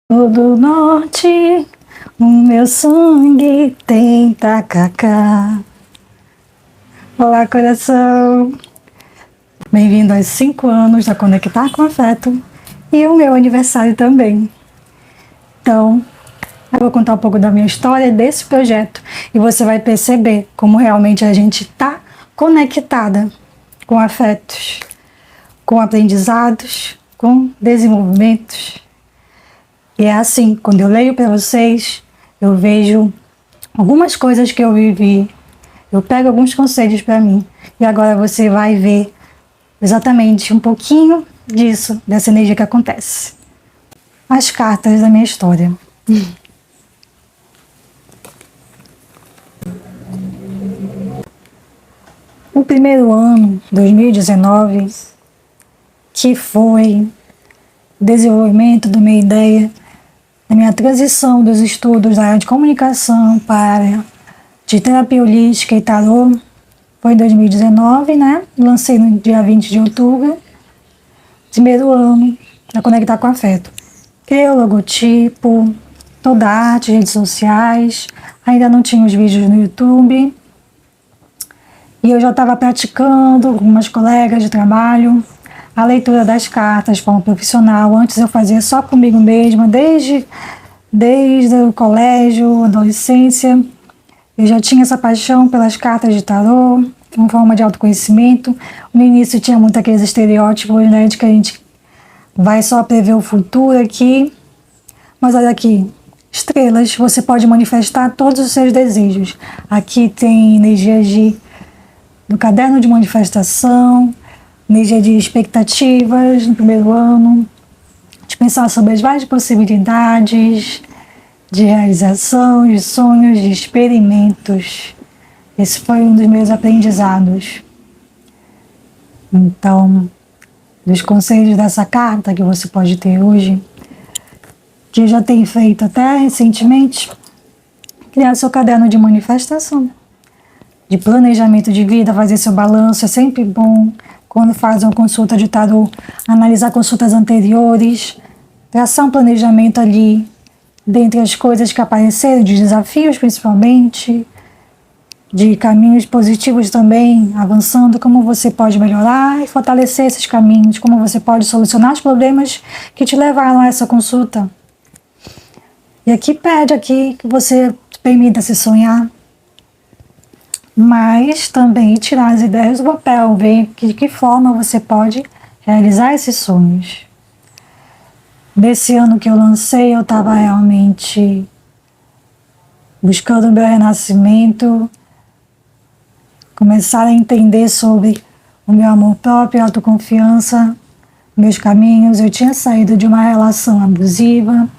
Do norte, o meu sangue tem tacacá. Olá, coração! Bem-vindo aos 5 anos da Conectar com Afeto e o meu aniversário também. Então, eu vou contar um pouco da minha história desse projeto e você vai perceber como realmente a gente está conectada com afetos, com aprendizados, com desenvolvimentos. E é assim, quando eu leio para vocês, eu vejo algumas coisas que eu vivi, eu pego alguns conselhos para mim, e agora você vai ver exatamente um pouquinho disso, dessa energia que acontece. As cartas da minha história. O primeiro ano, 2019, que foi o desenvolvimento da minha ideia, da minha transição dos estudos da área de comunicação para a área de terapia holística e tarô, foi em 2019, né? Lancei no dia 20 de outubro, primeiro ano da Conectar com Afeto. Criei o logotipo, toda a arte, redes sociais, ainda não tinha os vídeos no YouTube. E eu já estava praticando com algumas colegas de trabalho a leitura das cartas de forma profissional. Antes eu fazia só comigo mesma, desde o colégio, adolescência. Eu já tinha essa paixão pelas cartas de tarô, uma forma de autoconhecimento. No início tinha muito aqueles estereótipos, né, de que a gente vai só prever o futuro aqui. Mas olha aqui, estrelas, você pode manifestar todos os seus desejos. Aqui tem energia do caderno de manifestação, energia de expectativas no primeiro ano, de pensar sobre as várias possibilidades de realização, de sonhos, de experimentos. Esse foi um dos meus aprendizados. Então, dos conselhos dessa carta que você pode ter hoje, que eu já tenho feito até recentemente, criar seu caderno de manifestação, de planejamento de vida, fazer seu balanço. É sempre bom, quando faz uma consulta de tarô, analisar consultas anteriores, traçar um planejamento ali, dentre as coisas que apareceram, de desafios principalmente, de caminhos positivos também, avançando, como você pode melhorar e fortalecer esses caminhos, como você pode solucionar os problemas que te levaram a essa consulta. E aqui pede que você permita-se sonhar, mas também tirar as ideias do papel, ver de que forma você pode realizar esses sonhos. Nesse ano que eu lancei, eu estava realmente buscando o meu renascimento, começar a entender sobre o meu amor próprio, autoconfiança, meus caminhos. Eu tinha saído de uma relação abusiva,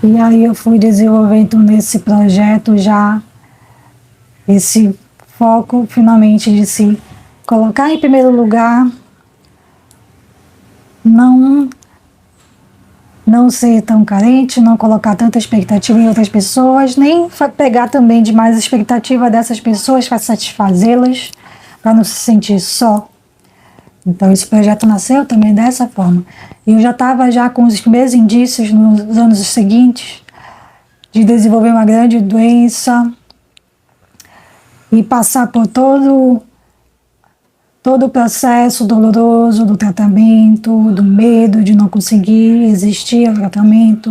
e aí eu fui desenvolvendo nesse projeto já esse foco finalmente de se colocar em primeiro lugar, não ser tão carente, não colocar tanta expectativa em outras pessoas, nem pegar também demais a expectativa dessas pessoas para satisfazê-las, para não se sentir só. Então esse projeto nasceu também dessa forma. E eu já estava com os primeiros indícios nos anos seguintes de desenvolver uma grande doença e passar por todo o processo doloroso do tratamento, do medo de não conseguir resistir ao tratamento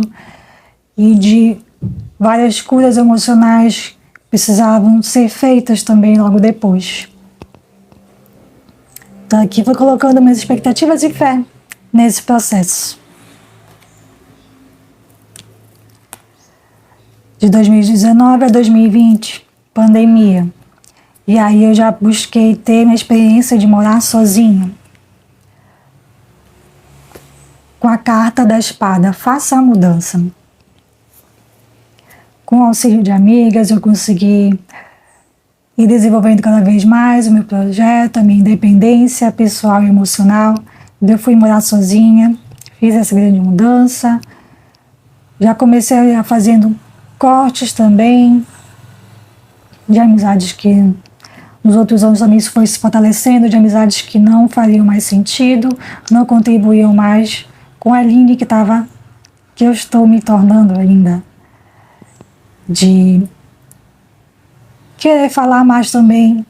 e de várias curas emocionais que precisavam ser feitas também logo depois. Então aqui vou colocando minhas expectativas e fé nesse processo. De 2019 a 2020, pandemia. E aí eu já busquei ter minha experiência de morar sozinha. Com a carta da espada, faça a mudança. Com o auxílio de amigas, eu consegui ir desenvolvendo cada vez mais o meu projeto, a minha independência pessoal e emocional. Eu fui morar sozinha, fiz essa grande mudança. Já comecei a fazendo cortes também, de amizades que nos outros anos também isso foi se fortalecendo, de amizades que não fariam mais sentido, não contribuíam mais com a Aline que eu estou me tornando ainda, de querer falar mais também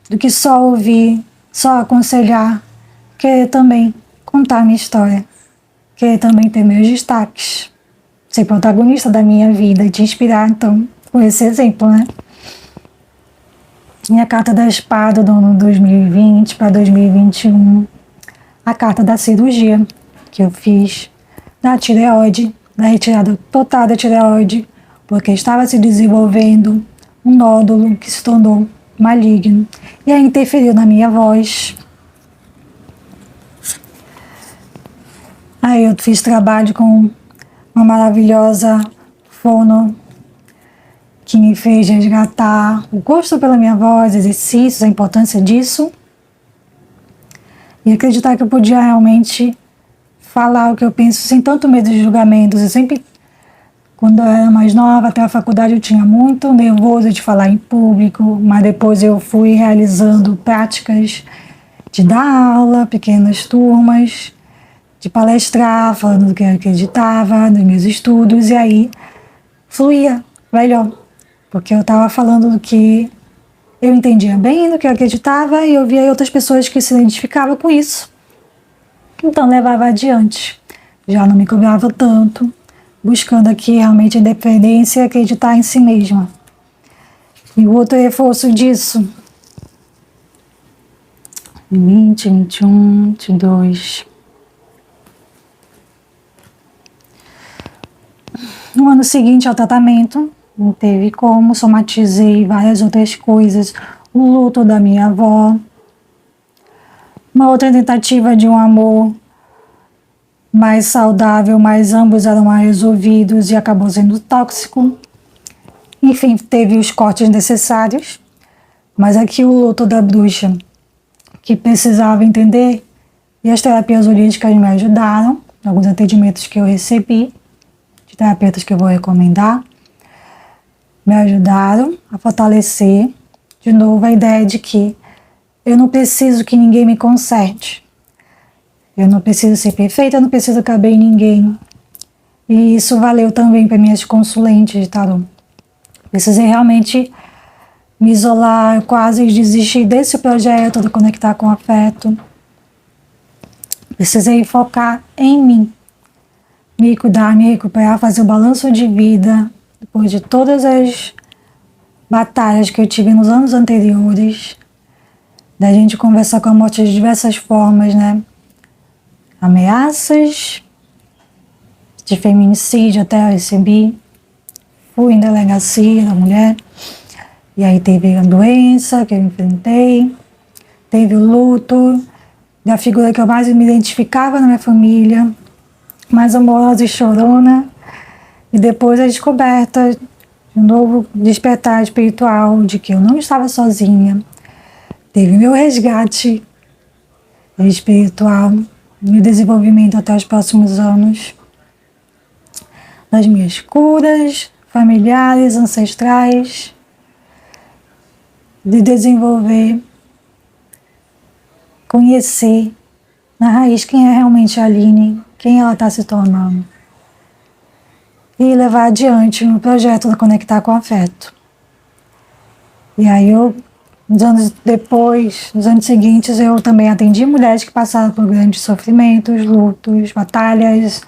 do que só ouvir, só aconselhar, querer também contar minha história, querer também ter meus destaques, ser protagonista da minha vida e te inspirar, então, com esse exemplo, né? Minha carta da espada do ano 2020 para 2021, a carta da cirurgia que eu fiz da tireoide, da retirada total da tireoide, porque estava se desenvolvendo um nódulo que se tornou maligno e aí interferiu na minha voz. Aí eu fiz trabalho com uma maravilhosa fono que me fez resgatar o gosto pela minha voz, exercícios, a importância disso e acreditar que eu podia realmente falar o que eu penso sem tanto medo de julgamentos. Eu sempre, quando eu era mais nova, até a faculdade, eu tinha muito nervoso de falar em público, mas depois eu fui realizando práticas de dar aula, pequenas turmas, de palestrar, falando do que eu acreditava, dos meus estudos, e aí fluía melhor, porque eu estava falando do que eu entendia bem, do que eu acreditava, e eu via outras pessoas que se identificavam com isso. Então levava adiante, já não me cobrava tanto, buscando aqui realmente a independência e acreditar em si mesma. E o outro reforço disso, 20, 21, 22. No ano seguinte ao tratamento, não teve como, somatizei várias outras coisas, o luto da minha avó, uma outra tentativa de um amor mais saudável, mas ambos eram mais resolvidos e acabou sendo tóxico. Enfim, teve os cortes necessários, mas aqui o luto da bruxa, que precisava entender, e as terapias holísticas me ajudaram, alguns atendimentos que eu recebi, de terapeutas que eu vou recomendar, me ajudaram a fortalecer, de novo, a ideia de que eu não preciso que ninguém me conserte. Eu não preciso ser perfeita, eu não preciso caber em ninguém. E isso valeu também para minhas consulentes de tarô. Precisei realmente me isolar, quase desistir desse projeto de conectar com afeto. Precisei focar em mim, me cuidar, me recuperar, fazer o balanço de vida, depois de todas as batalhas que eu tive nos anos anteriores, da gente conversar com a morte de diversas formas, né? Ameaças de feminicídio até eu recebi, fui em delegacia da mulher, e aí teve a doença que eu enfrentei, teve o luto da figura que eu mais me identificava na minha família, mais amorosa e chorona, e depois a descoberta de um novo despertar espiritual, de que eu não estava sozinha. Teve meu resgate espiritual, meu desenvolvimento até os próximos anos, das minhas curas familiares, ancestrais, de desenvolver, conhecer na raiz quem é realmente a Aline, quem ela está se tornando, e levar adiante um projeto de conectar com o afeto. E aí nos anos depois, nos anos seguintes, eu também atendi mulheres que passaram por grandes sofrimentos, lutos, batalhas,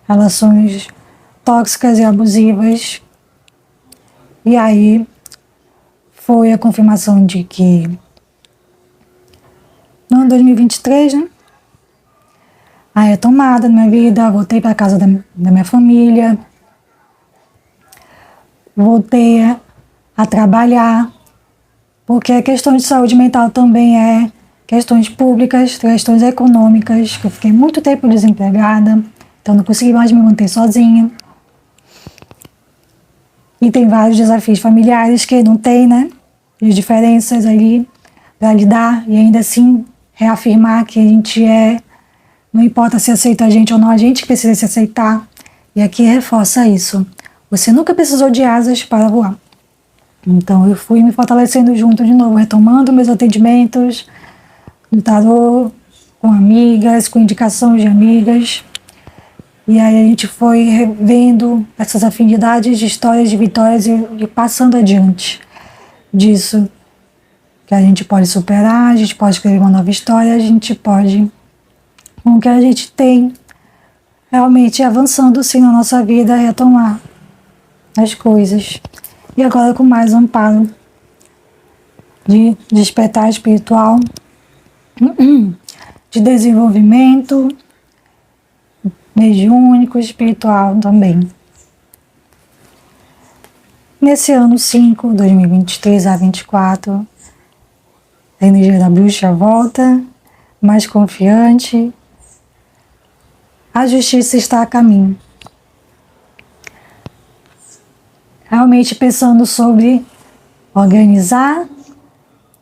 relações tóxicas e abusivas. E aí foi a confirmação de que no ano 2023, né? A retomada da minha vida, voltei para casa da minha família, voltei a trabalhar, porque a questão de saúde mental também é questões públicas, questões econômicas, que eu fiquei muito tempo desempregada, então não consegui mais me manter sozinha. E tem vários desafios familiares que não tem, né? As diferenças ali para lidar e ainda assim reafirmar que a gente não importa se aceita a gente ou não, a gente que precisa se aceitar. E aqui reforça isso. Você nunca precisou de asas para voar. Então eu fui me fortalecendo junto de novo, retomando meus atendimentos no tarô, com amigas, com indicações de amigas. E aí a gente foi revendo essas afinidades de histórias de vitórias e passando adiante disso, que a gente pode superar, a gente pode escrever uma nova história, a gente pode, com o que a gente tem, realmente avançando sim na nossa vida, retomar as coisas. E agora com mais amparo de despertar espiritual, de desenvolvimento mediúnico, espiritual também. Nesse ano 5, 2023 a 24, a energia da bruxa volta, mais confiante. A justiça está a caminho. Realmente pensando sobre organizar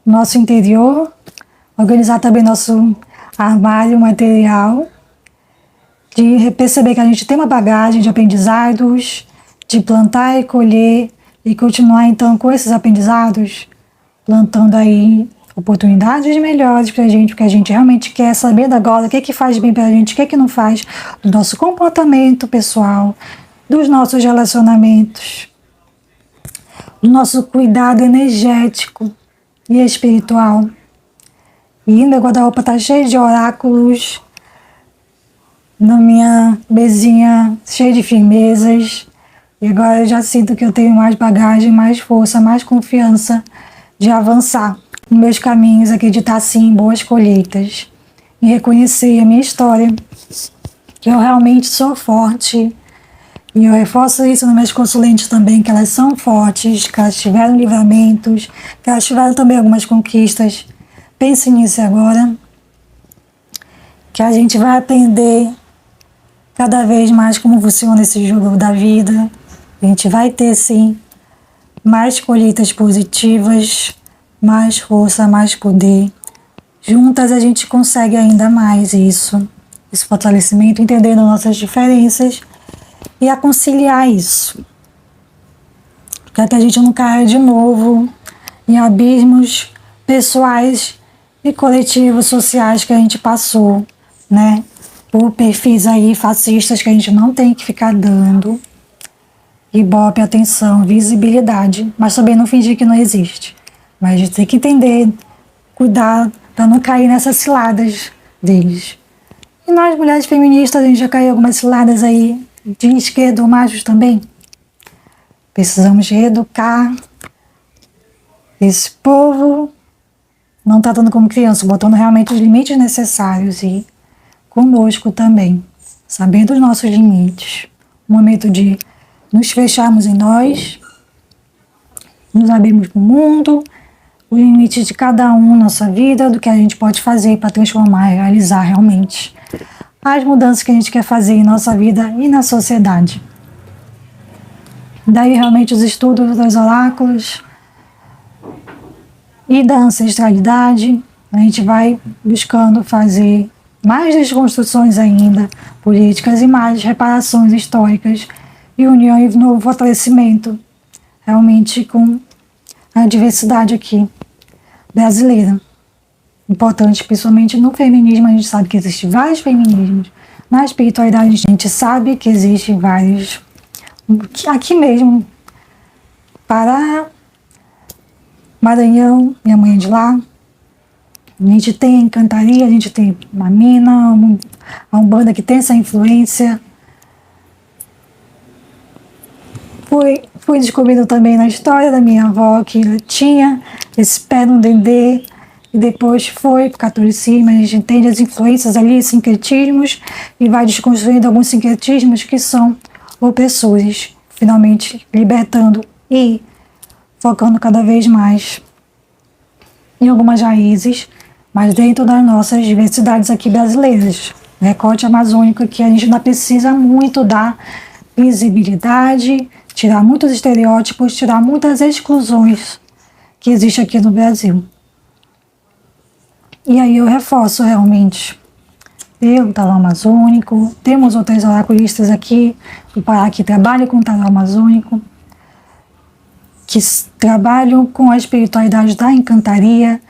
nosso interior, organizar também nosso armário material, de perceber que a gente tem uma bagagem de aprendizados, de plantar e colher e continuar então com esses aprendizados, plantando aí oportunidades melhores pra gente, porque a gente realmente quer saber agora o que faz bem pra gente, o que não faz, do nosso comportamento pessoal, dos nossos relacionamentos, do nosso cuidado energético e espiritual. E o meu guarda-roupa tá cheio de oráculos, na minha mesinha cheia de firmezas, e agora eu já sinto que eu tenho mais bagagem, mais força, mais confiança de avançar nos meus caminhos, acreditar sim em boas colheitas e reconhecer a minha história, que eu realmente sou forte. E eu reforço isso nas minhas consulentes também, que elas são fortes, que elas tiveram livramentos, que elas tiveram também algumas conquistas. Pense nisso agora, que a gente vai aprender cada vez mais como funciona esse jogo da vida. A gente vai ter, sim, mais colheitas positivas, mais força, mais poder. Juntas a gente consegue ainda mais isso, esse fortalecimento, entendendo nossas diferenças e a conciliar isso, para que a gente não caia de novo em abismos pessoais e coletivos sociais que a gente passou, né? Por perfis aí fascistas que a gente não tem que ficar dando ibope, atenção, visibilidade, mas também não fingir que não existe. Mas a gente tem que entender, cuidar para não cair nessas ciladas deles. E nós, mulheres feministas, a gente já caiu algumas ciladas aí de esquerdo machos também. Precisamos reeducar esse povo, não tratando como criança, botando realmente os limites necessários e conosco também, sabendo os nossos limites. O momento de nos fecharmos em nós, nos abrirmos para o mundo, os limites de cada um na nossa vida, do que a gente pode fazer para transformar e realizar realmente as mudanças que a gente quer fazer em nossa vida e na sociedade. Daí realmente os estudos dos oráculos e da ancestralidade, a gente vai buscando fazer mais desconstruções ainda políticas e mais reparações históricas e união e novo fortalecimento realmente com a diversidade aqui brasileira. Importante, principalmente no feminismo, a gente sabe que existem vários feminismos. Na espiritualidade, a gente sabe que existem vários. Aqui mesmo, Pará, Maranhão, minha mãe é de lá. A gente tem a Encantaria, a gente tem uma mina, a Umbanda que tem essa influência. Fui descobrindo também na história da minha avó que ela tinha esse pé no dendê, e depois foi para o catolicismo. A gente entende as influências ali, sincretismos, e vai desconstruindo alguns sincretismos que são opressores, finalmente libertando e focando cada vez mais em algumas raízes, mas dentro das nossas diversidades aqui brasileiras. Recorte amazônico que a gente ainda precisa muito dar visibilidade, tirar muitos estereótipos, tirar muitas exclusões que existem aqui no Brasil. E aí eu reforço realmente. Eu, tarô amazônico, temos outros oraculistas aqui do Pará que trabalham com o tarô amazônico, que trabalham com a espiritualidade da Encantaria.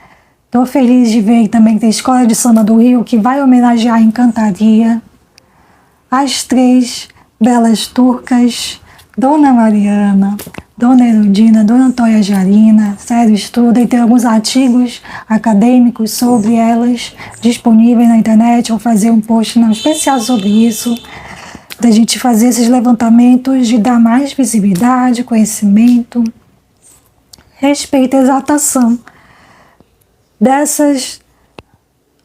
Estou feliz de ver também que tem a Escola de Samba do Rio, que vai homenagear a Encantaria. as três belas turcas, Dona Mariana, Dona Erundina, Dona Antônia Jarina, sério estudo, e tem alguns artigos acadêmicos sobre elas disponíveis na internet. Vou fazer um post não especial sobre isso, da gente fazer esses levantamentos, de dar mais visibilidade, conhecimento, respeito e exaltação dessas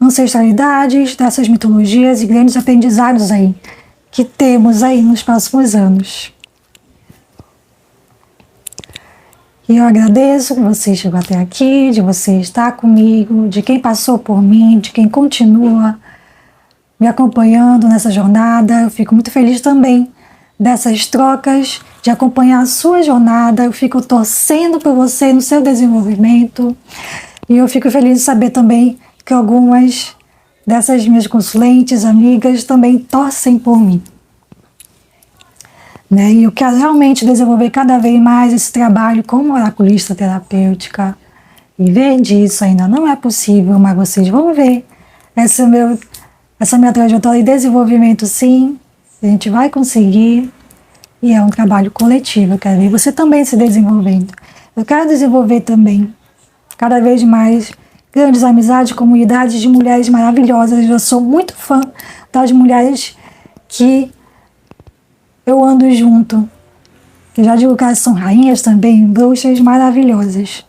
ancestralidades, dessas mitologias e grandes aprendizados aí, que temos aí nos próximos anos. E eu agradeço que você chegou até aqui, de você estar comigo, de quem passou por mim, de quem continua me acompanhando nessa jornada. Eu fico muito feliz também dessas trocas, de acompanhar a sua jornada. Eu fico torcendo por você no seu desenvolvimento. E eu fico feliz de saber também que algumas dessas minhas consulentes, amigas, também torcem por mim. Né? E eu quero realmente desenvolver cada vez mais esse trabalho como oraculista terapêutica. E ver disso ainda não é possível, mas vocês vão ver essa minha trajetória de desenvolvimento, sim. A gente vai conseguir. E é um trabalho coletivo. Eu quero ver você também se desenvolvendo. Eu quero desenvolver também, cada vez mais, grandes amizades, comunidades de mulheres maravilhosas. Eu sou muito fã das mulheres que eu ando junto. Eu já digo que elas são rainhas também, bruxas maravilhosas.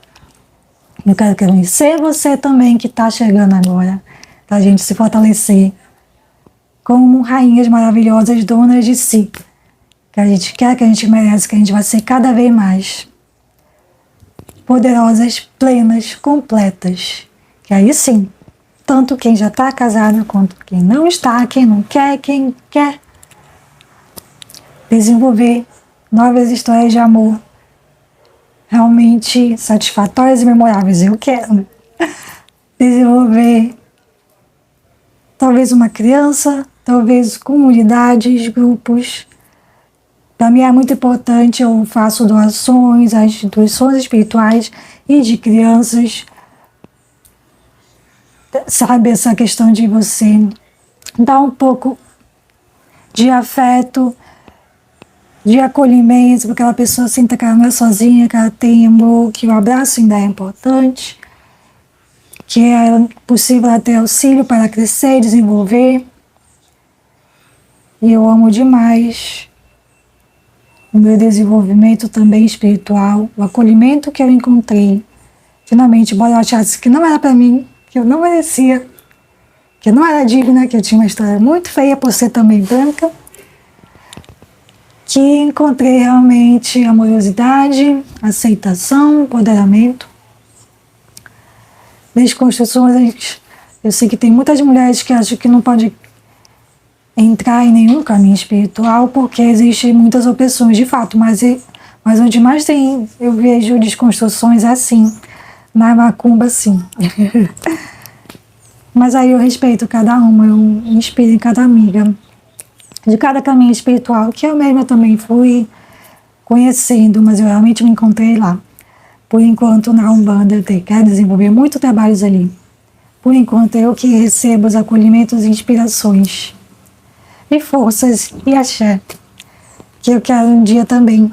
Eu quero conhecer você também que está chegando agora, para a gente se fortalecer como rainhas maravilhosas, donas de si. Que a gente quer, que a gente merece, que a gente vai ser cada vez mais poderosas, plenas, completas. Que aí sim, tanto quem já está casado quanto quem não está, quem não quer, quem quer desenvolver novas histórias de amor realmente satisfatórias e memoráveis. Eu quero desenvolver talvez uma criança, talvez comunidades, grupos. Para mim é muito importante, eu faço doações a instituições espirituais e de crianças. Sabe, essa questão de você dar um pouco de afeto, de acolhimento, para que aquela pessoa sinta que ela não é sozinha, que ela tem amor, que o abraço ainda é importante, que é possível ela ter auxílio para crescer e desenvolver. E eu amo demais o meu desenvolvimento também espiritual, o acolhimento que eu encontrei. Finalmente, embora eu achasse que não era para mim, que eu não merecia, que eu não era digna, que eu tinha uma história muito feia por ser também branca, que encontrei realmente amorosidade, aceitação, empoderamento. Desconstruções, eu sei que tem muitas mulheres que acham que não pode entrar em nenhum caminho espiritual porque existem muitas opressões, de fato, mas onde mais tem, eu vejo desconstruções assim, na macumba, sim. Mas aí eu respeito cada uma, eu me inspiro em cada amiga, de cada caminho espiritual, que eu mesma também fui conhecendo, mas eu realmente me encontrei lá. Por enquanto, na Umbanda, eu quero desenvolver muitos trabalhos ali. Por enquanto, eu que recebo os acolhimentos e inspirações, e forças, e axé, que eu quero um dia também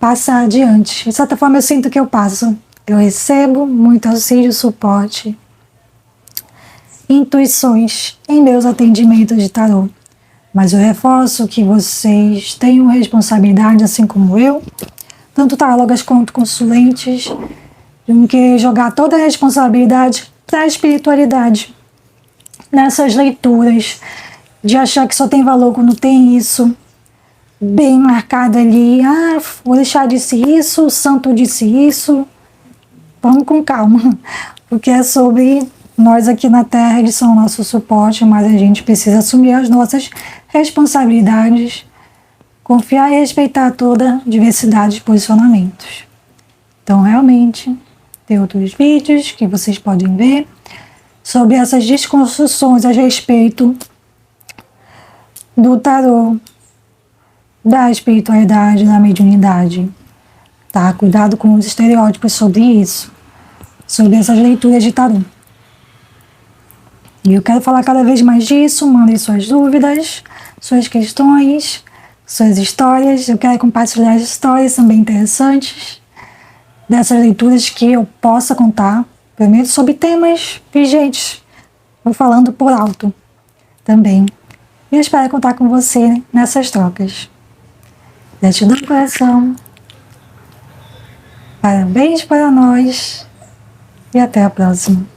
passar adiante. De certa forma, eu sinto que eu passo. Eu recebo muito auxílio, suporte, intuições em meus atendimentos de tarô. Mas eu reforço que vocês tenham responsabilidade, assim como eu, tanto tarólogas quanto consulentes, de que jogar toda a responsabilidade para a espiritualidade nessas leituras, de achar que só tem valor quando tem isso bem marcado ali. Ah, o orixá disse isso, o santo disse isso. Vamos com calma, porque é sobre nós aqui na Terra, eles são o nosso suporte, mas a gente precisa assumir as nossas responsabilidades, confiar e respeitar toda a diversidade de posicionamentos. Então, realmente, tem outros vídeos que vocês podem ver sobre essas desconstruções a respeito do tarô, da espiritualidade, da mediunidade. Tá? Cuidado com os estereótipos sobre isso, sobre essas leituras de tarô. E eu quero falar cada vez mais disso. Mandem suas dúvidas suas questões, suas histórias. Eu quero compartilhar histórias também interessantes dessas leituras que eu possa contar, primeiro sobre temas vigentes, vou falando por alto também. E eu espero contar com você nessas trocas. Gratidão do coração. Parabéns para nós e até a próxima.